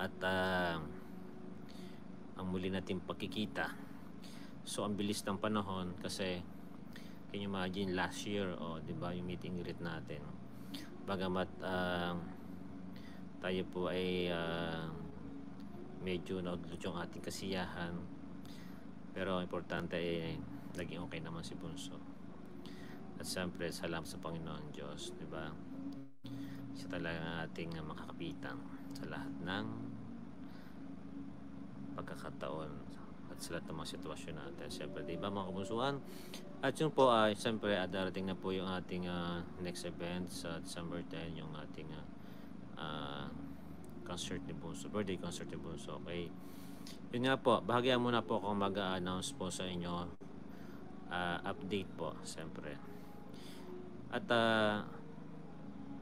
at ang muli nating pagkikita. So ang bilis ng panahon kasi can you imagine last year, di ba, yung meeting greet natin. Bagamat tayo po ay medyo naudlot yung ating kasiyahan, pero importante ay naging okay naman si Bunso. At siyempre, salamat sa Panginoon Diyos, di ba? Siya talaga ating makakapitan sa lahat ng pagkakataon at sa lahat ng mga sitwasyon natin. Siyempre, di ba mga kabunsuan? At yun po ay siyempre darating na po yung ating next event sa December 10, yung ating concert ni Bunso, birthday concert ni Bunso. Okay. Yun nga po, bahagyan muna po akong mag-announce po sa inyo, update po siyempre. At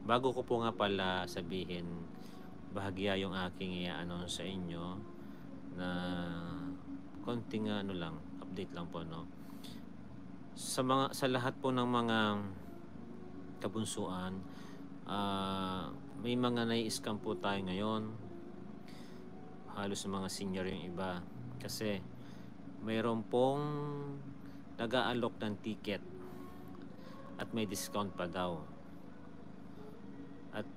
bago ko po nga pala sabihin bahagya yung aking i-announce sa inyo na konting lang, update lang po, no. Sa lahat po ng mga kabunsuan, may mga nai-scam po tayo ngayon. Halos mga senior yung iba kasi mayroon pong nag-aalok ng ticket at may discount pa daw. At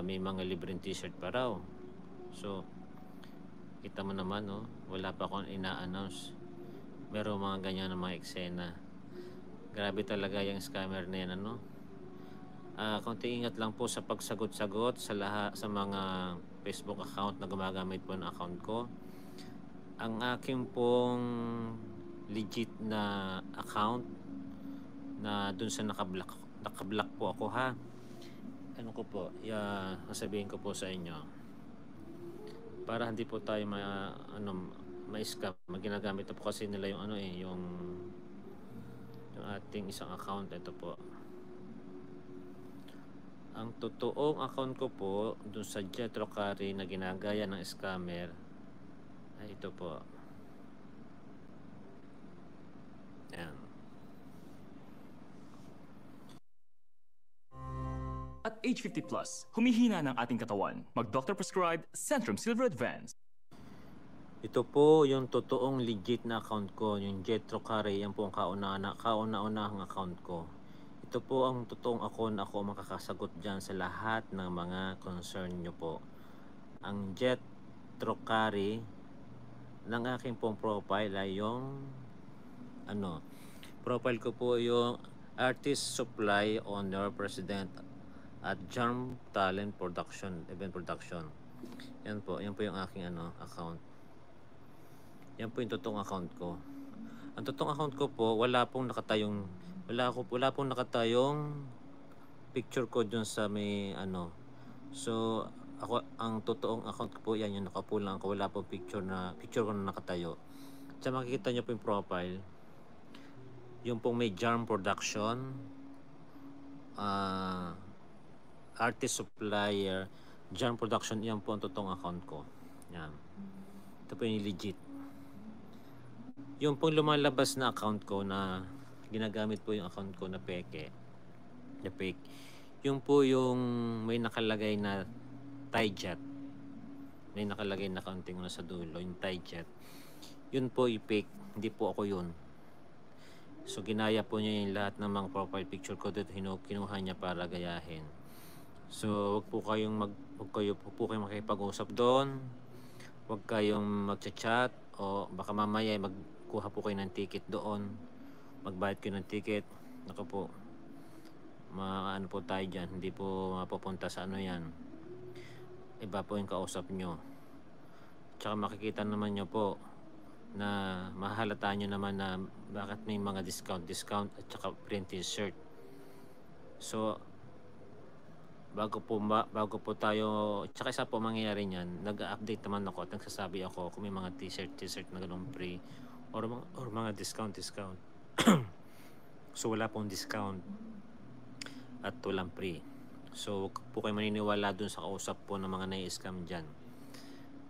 may mga libreng t-shirt pa raw. So, kita mo naman, no? Wala pa akong ina-announce. Meron mga ganyan na mga eksena. Grabe talaga yung scammer na yan, ano? Konting ingat lang po sa pagsagot-sagot sa lahat sa mga Facebook account na gumagamit po ng account ko. Ang aking pong legit na account na dun sa nakablock po ako, ha. Ano ko po, sasabihin ko po sa inyo para hindi po tayo ma-scam. Ginagamit na po kasi nila yung yung ating isang account. Ito po ang totoong account ko po dun sa Jetro Carry na ginagaya ng scammer ay ito po. Yan. At age 50 plus, humihina ng ating katawan. Mag-doctor prescribed Centrum Silver Advance. Ito po yung totoong legit na account ko, yung Jetro Carry. Yan po ang kauna-unahang account ko. Ito po ang totoong account. Ako makakasagot dyan sa lahat ng mga concern nyo po. Ang Jetro Carry ng aking pong profile ay yung profile ko po yung Artist Supply Owner President at Charm Talent Production, Event Production. Yan po yung aking account. Yan po yung totoong account ko. Ang totoong account ko po, wala pong nakatayong picture ko dun sa may So, ako, ang totoong account ko po, yan yung nakapulang ako. Wala pong picture ko na nakatayo. Sa makikita nyo po yung profile, yung pong may Charm Production, Artist Supplier, Charm Production, yan po ang totoong account ko. Yan. Ito po yung legit. Yung pong lumalabas na account ko na ginagamit po yung account ko na fake. Yung po yung may nakalagay na Thaijet. May nakalagay na counting na sa dulo, yung Thaijet. Yun po yung fake, hindi po ako yun. So ginaya po niya yung lahat ng mga profile picture ko dito, kinuha niya para gayahin. So wag po kayong makipag-usap doon. Wag kayong magchat-chat o baka mamaya magkuha po kayo ng ticket doon. Magbayad kayo ng ticket. Nako po. Po tayo diyan, hindi po mapupunta sa yan. Iba po yung kausap nyo. Tsaka makikita naman nyo po na mahalata nyo naman na bakit may mga discount at tsaka print t-shirt. So bago po tayo, tsaka isa po mangyayari niyan, nag-update naman ako at nagsasabi ako kung may mga t-shirt na ganun free or mga discount. So wala pong discount at walang free. So huwag po kayo maniniwala dun sa kausap po ng mga nai-scam dyan.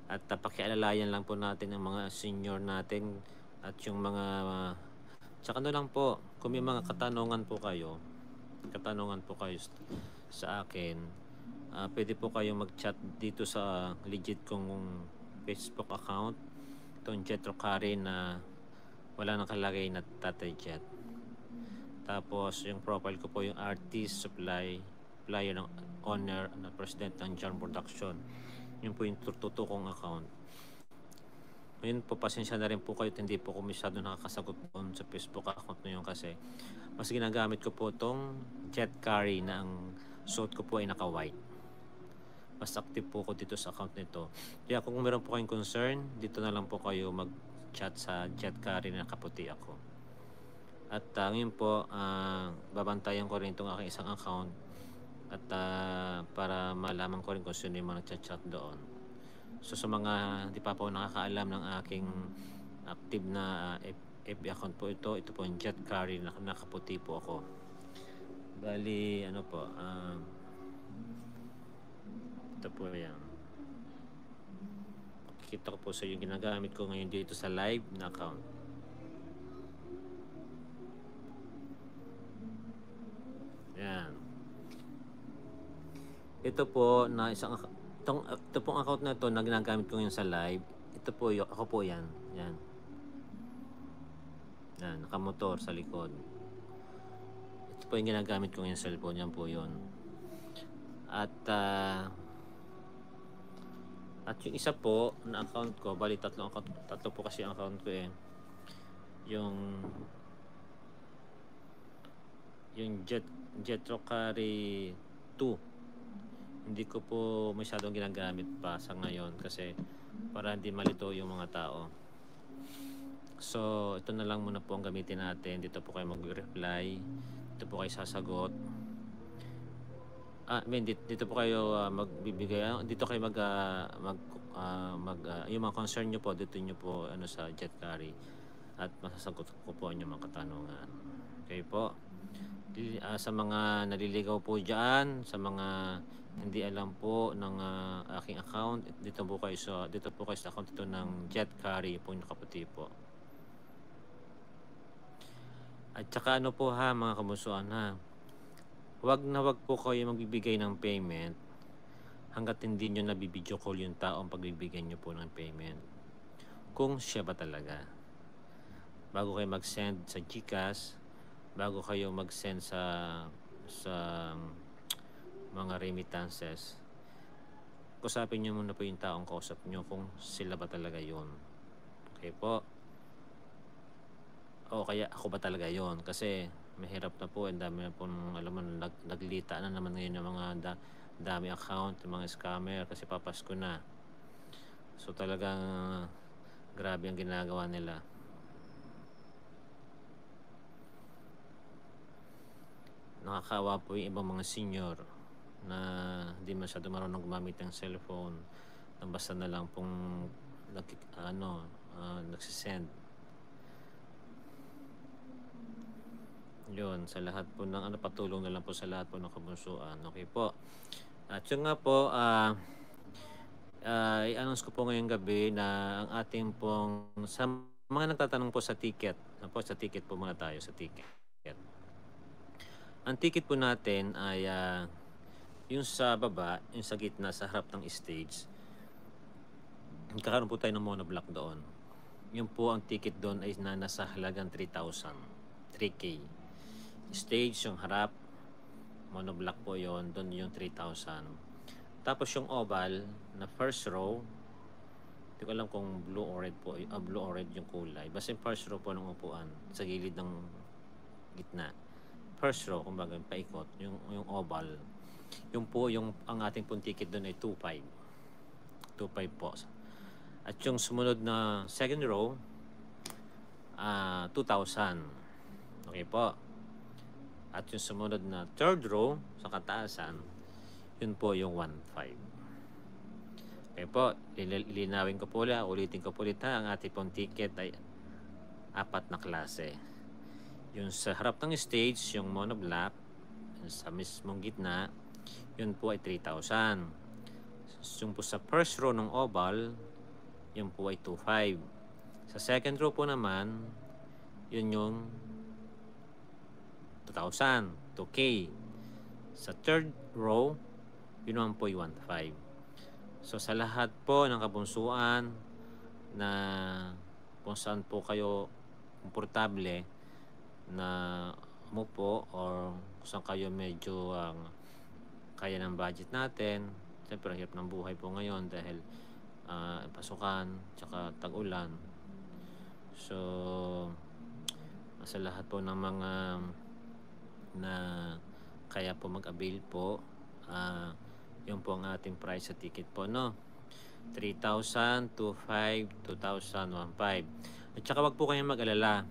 At pakialalayan lang po natin ang mga senior natin at yung mga tsaka lang po, kung may mga katanungan po kayo sa akin, Pwede po kayong mag-chat dito sa legit kong Facebook account. Itong Jetro Kari na wala nakalagay na Tatay Jet. Tapos yung profile ko po yung artist, supplier ng owner na president ng John Production. Yun po yung kong account. Ngayon po, pasensya na rin po kayo, hindi po ko masyado nakakasagot doon sa Facebook account na yun kasi mas ginagamit ko po itong Jet Carry na ang suot ko po ay naka-white. Mas active po ko dito sa account nito. Kaya kung meron po kayong concern, dito na lang po kayo mag-chat sa Jet Carry na nakaputi ako. At ngayon po, babantayan ko rin itong aking isang account at para malaman ko rin kung sino yung mga nagchat-chat doon. So sa mga hindi pa po nakakaalam ng aking active na FB account po ito po yung Jet Carry na nakaputi po ako. Bali, ano po, ito po yan. Kita ko po sa yung ginagamit ko ngayon dito sa live na account. Yan. Ito po na isang ito pong account na ito na ginagamit ko ngayon sa live. Ito po yung ako po yan. Yan. Yan, nakamotor sa likod. Ito po yung ginagamit ko ngayon sa cellphone. Yan po yun. At yung isa po na account ko, bali tatlo po kasi ang account ko eh. Yung Jetro Carry 2. Hindi ko po masyadong ginagamit pa sa ngayon kasi para hindi malito yung mga tao. So, ito na lang muna po ang gamitin natin. Dito po kayo mag-reply. Dito po kayo sasagot. Dito po kayo magbibigay. Dito kayo yung mga concern nyo po, dito nyo po sa Jet Carry. At masasagot ko po ang mga katanungan. Okay po. Sa mga naliligaw po dyan, sa mga hindi alam po ng aking account, dito po kayo sa account ito ng Jet Carry po yung nakaputi po. At saka ano po ha mga kamusuan ha, wag po kayo magbibigay ng payment hanggat hindi nyo nabibideo call yung taong pagbibigyan nyo po ng payment. Kung siya ba talaga. Bago kayo mag-send sa GCash, bago kayo mag-send sa mga remittances, kusapin nyo muna po yung taong kausap nyo kung sila ba talaga yon. Okay po? O kaya ako ba talaga yon? Kasi mahirap na po, ang dami na po alam mo, naglita na naman ngayon yung mga dami account, yung mga scammer kasi papasko na. So talagang grabe ang ginagawa nila. Nakakawa po yung ibang mga senior na hindi masyado marunong gumamit ng cellphone, na basta na lang pong nagsisend. Yun, sa lahat po ng patulong na lang po sa lahat po ng kabunsuan. Okay po. At yun nga po, i-announce ko po ngayong gabi na ang ating pong, sa mga nagtatanong po sa ticket, sa ticket po muna tayo, sa ticket. Ang ticket po natin ay yung sa baba, yung sa gitna, sa harap ng stage. Kakaroon po tayo ng monoblock doon. Yung po ang ticket doon ay nasa halagang 3,000. 3K. Stage yung harap, monoblock po yon, doon yung 3,000. Tapos yung oval na first row, hindi ko alam kung blue or red po, blue or red yung kulay. Basta yung first row po ng upuan, sa gilid ng gitna. First row, kumbaga paikot, yung oval. Yung po, ang ating pong ticket doon ay 2,500. 2,500 po. At yung sumunod na second row, 2,000. Okay po. At yung sumunod na third row, sa kataasan, yun po yung 1,500. Okay po, lilinawin ko po ulitin ko po ulit ha, ang ating pong ticket ay 4 na klase. Yung sa harap ng stage, yung monoblock, sa mismong gitna, yun po ay 3,000. Yung po sa first row ng oval, yun po ay 2,500. Sa second row po naman, yun yung 2,000, 2K. Sa third row, yun naman po yung 1.5. So sa lahat po ng kabunsuan na kung saan po kayo komportable na umupo or kung saan kayo medyo kaya ng budget natin. Siyempre, hirap ng buhay po ngayon dahil pasukan, tsaka tag-ulan. So, sa lahat po ng mga na kaya po mag-avail po, yun po ang ating price sa ticket po, no? 3,000, 2,500, 2,000, 1,500. At saka wag po kayong mag-alala.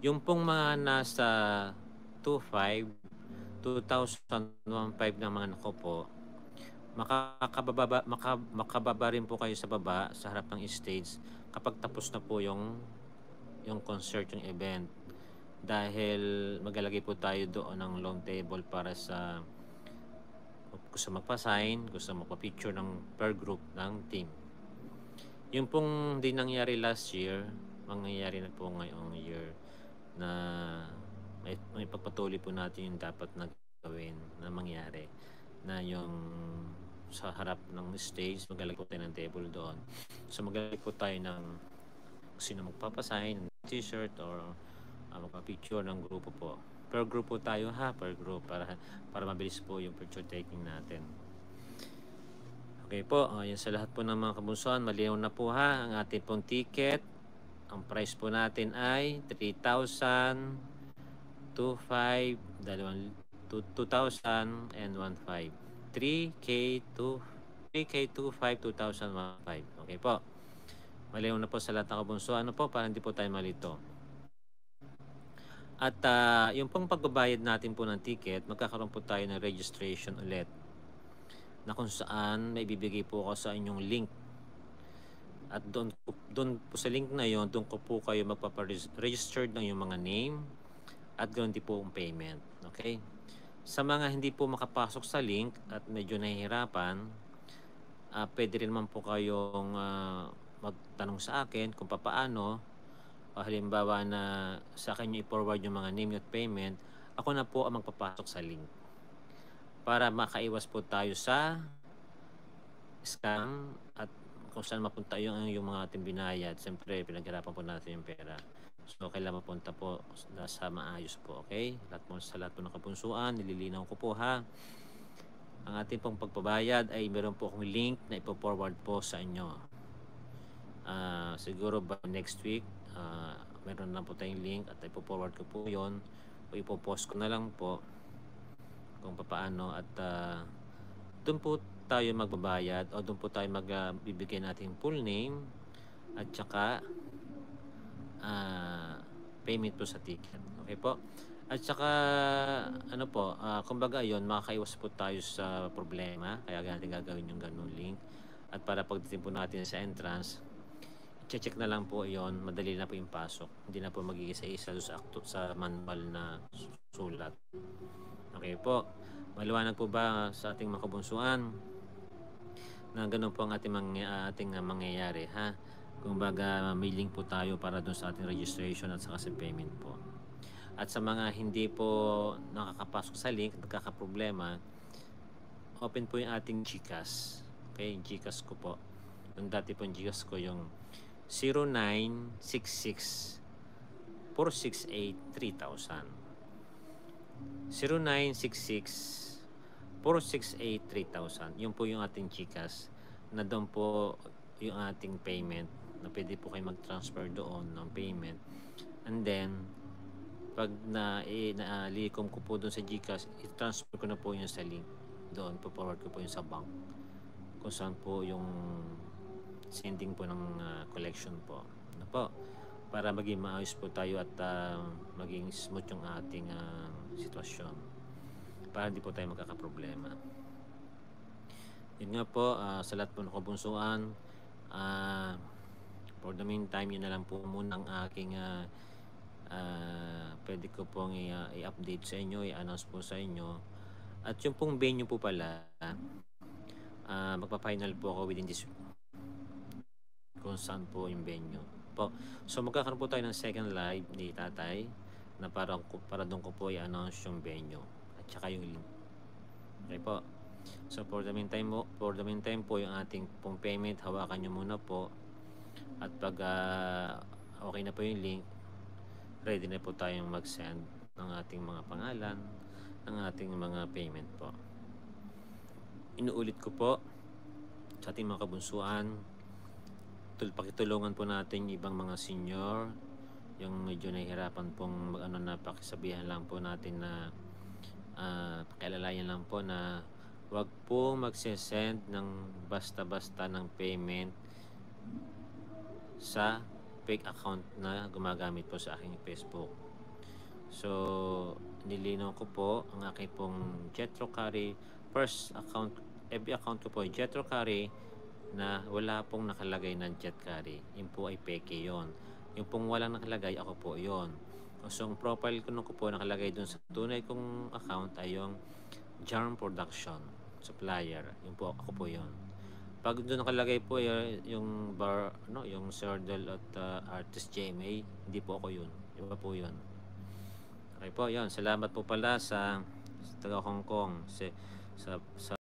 Yung pong mga nasa 2,500, 2,000, 1,500 na mga nako po, makababa rin po kayo sa baba, sa harap ng stage, kapag tapos na po yung concert, yung event. Dahil maglalagay po tayo doon ng long table para sa gusto magpa-sign, gusto magpa-picture ng per group ng team. Yung pong di nangyari last year, mangyayari na po ngayong year na may pagpatuloy po natin yung dapat na gawin na mangyari, na yung sa harap ng stage, maglalagay po tayo ng table doon. So maglalagay po tayo ng sino magpapasign, t-shirt or magpa-picture ng grupo po. Per group po tayo ha, per group para mabilis po yung picture taking natin. Okay po, yan sa lahat po ng mga kabunsuan, malinaw na po ha ang ating pong ticket. Ang price po natin ay 3,000, 2,500, 2,000 and 1,500. 3K25, 2,000, 1,500. Okay po. Malinaw na po sa lahat ng kabunsuan. Ano po, para hindi po tayo malito. At yung pong pagbabayad natin po ng ticket, magkakaroon po tayo ng registration ulit, na kung saan may bibigay po ako sa inyong link. At doon po sa link na yon, doon ko po kayo magpaparegistered ng yung mga name at ganoon din po ang payment. Okay? Sa mga hindi po makapasok sa link at medyo nahihirapan, pwede rin naman po kayong magtanong sa akin kung paano. Halimbawa na sa akin nyo i-forward yung mga name at payment, ako na po ang magpapasok sa link para makaiwas po tayo sa scam at kung saan mapunta yung mga ating binayad. Siyempre, pinaghirapan po natin yung pera. So, kailangan mapunta po sa maayos po, okay? Sa lahat po ng kapunsuan, nililinaw ko po ha. Ang ating pong pagpabayad ay meron po akong link na ipo-forward po sa inyo. Siguro ba next week, meron na po tayong link at ipo-forward ko po yon o ipo-post ko na lang po kung paano at doon po tayo magbabayad o doon po tayo magbibigay natin full name at saka payment po sa ticket. Okay po? At saka ano po, kumbaga yon, makakaiwas po tayo sa problema, kaya natin gagawin yung ganung link. At para pagdating po natin sa entrance, check na lang po yon, madali na po yung pasok. Hindi na po mag-iisa-isa sa manual na sulat. Okay po. Maliwanag po ba sa ating mga kabunsuan na ganun po ang ating mangyayari ha? Kung baga may link po tayo para doon sa ating registration at saka sa payment po. At sa mga hindi po nakakapasok sa link, nagkakaproblema, open po yung ating GCash. Okay, GCash ko po. Yung dati po yung GCash ko yung 0966 468 3000. 0966 468 3000. Yun po yung ating GCash na doon po yung ating payment na pwede po kayo mag-transfer doon ng payment. And then pag nalikom ko po doon sa GCash, i-transfer ko na po yun sa link doon, po-forward ko po yun sa bank kung saan po yung sending po ng collection po. Ano po? Para maging maayos po tayo at maging smooth yung ating sitwasyon. Para hindi po tayo magkakaproblema. Yun nga po, sa lahat po ng kabunsuan, for the meantime, yun na lang po muna ang aking pwede ko pong i-update sa inyo, i-announce po sa inyo. At yung pong venue po pala, magpa-final po ako within this kung saan po yung venue po. So magkakaroon po tayo ng second live ni Tatay na para doon ko po i-announce yung venue at saka yung link. Okay po. So for the meantime po, yung ating pong payment, hawakan nyo muna po. At pag okay na po yung link, ready na po tayong mag-send ng ating mga pangalan, ng ating mga payment po. Inuulit ko po sa ating mga kabunsuan, pakitulungan po natin yung ibang mga senior, yung medyo nahihirapan pong na pakisabihan lang po natin na pakialalayan lang po na wag po magsesend ng basta-basta ng payment sa fake account na gumagamit po sa aking Facebook. So, nilinaw ko po ang aking pong Jetro Carry first account, FB account ko po, Jetro Carry, na wala pong nakalagay ng Jet Carry. Yun po ay peke yon. Yung pong walang nakalagay, ako po yon. So, ang profile ko po nakalagay dun sa tunay kong account ay yung Jarm Production Supplier. Yun po, ako po yon. Pag doon nakalagay po yung yung Serdal at Artist JMA, hindi po ako yun. Iba po yun. Okay po, yun. Salamat po pala sa taga Hong Kong. Sa